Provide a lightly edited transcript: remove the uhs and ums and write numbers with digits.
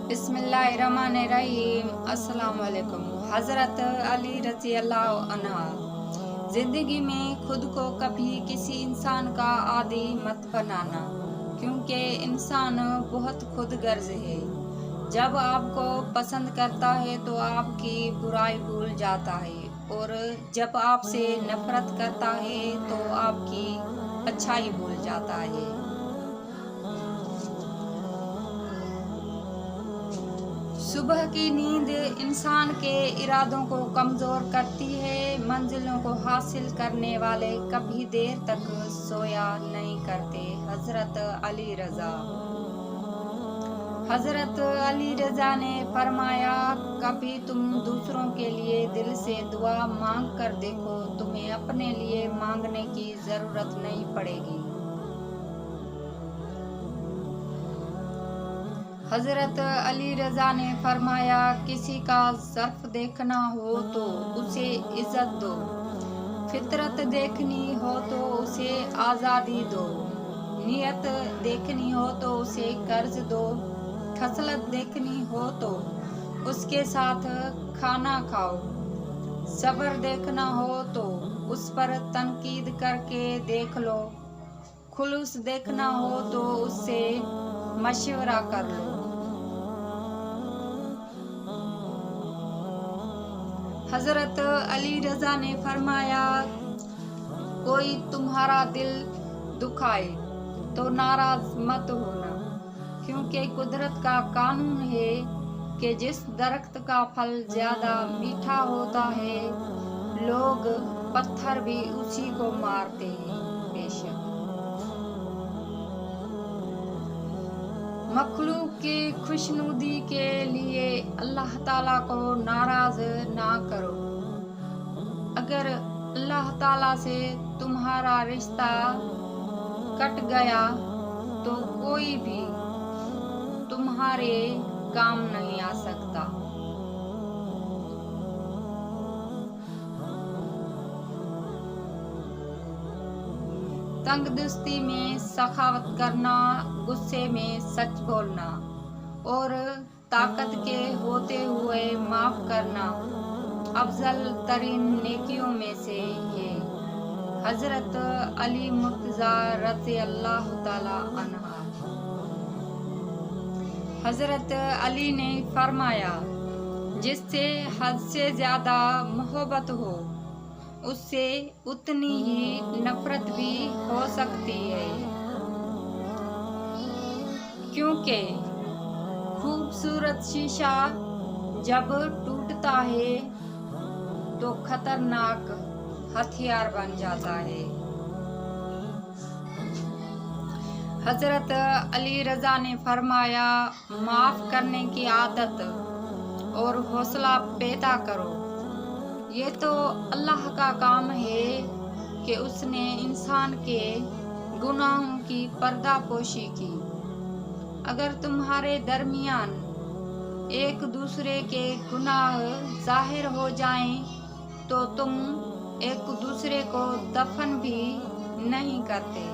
बिस्मिल्लाहिर्रहमानिर्रहीम। अस्सलाम वालेकुम। हज़रत अली रज़ी अल्लाह अन्हा। ज़िंदगी में खुद को कभी किसी इंसान का आदी मत बनाना, क्योंकि इंसान बहुत खुदगर्ज है। जब आपको पसंद करता है तो आपकी बुराई भूल जाता है, और जब आपसे नफरत करता है तो आपकी अच्छाई भूल जाता है। सुबह की नींद इंसान के इरादों को कमज़ोर करती है। मंजिलों को हासिल करने वाले कभी देर तक सोया नहीं करते। हज़रत अली रज़ा। हज़रत अली रज़ा ने फरमाया, कभी तुम दूसरों के लिए दिल से दुआ मांग कर देखो, तुम्हें अपने लिए मांगने की ज़रूरत नहीं पड़ेगी। हज़रत अली रज़ा ने फरमाया, किसी का ज़र्फ देखना हो तो उसे इज़्ज़त दो, फितरत देखनी हो तो उसे आज़ादी दो, नियत देखनी हो तो उसे कर्ज दो, खसलत देखनी हो तो उसके साथ खाना खाओ, सब्र देखना हो तो उस पर तनकीद करके देख लो, खुलूस देखना हो तो उससे मशवरा कर लो। हज़रत अली रज़ा ने फरमाया, कोई तुम्हारा दिल दुखाए तो नाराज मत होना, क्योंकि कुदरत का कानून है कि जिस दरख्त का फल ज्यादा मीठा होता है, लोग पत्थर भी उसी को मारते हैं। बेशक मखलूक की खुशनुदी के लिए अल्लाह ताला को नाराज ना करो। अगर अल्लाह ताला से तुम्हारा रिश्ता कट गया तो कोई भी तुम्हारे काम नहीं आ सकता। तंगदस्ती में सखावत करना, गुस्से में सच बोलना और ताकत के होते हुए माफ करना अफजल तरीन नेकियों में से है। हज़रत अली मुर्तज़ा रज़ी अल्लाह ताला अन्हा। हज़रत अली ने फरमाया, जिससे हद से ज्यादा मोहब्बत हो उससे उतनी ही नफरत भी हो सकती है, क्योंकि खूबसूरत शीशा जब टूटता है तो खतरनाक हथियार बन जाता है। हज़रत अली रज़ा ने फरमाया, माफ करने की आदत और हौसला पैदा करो। ये तो अल्लाह का काम है कि उसने इंसान के गुनाहों की पर्दापोशी की। अगर तुम्हारे दरमियान एक दूसरे के गुनाह जाहिर हो जाएं तो तुम एक दूसरे को दफन भी नहीं करते।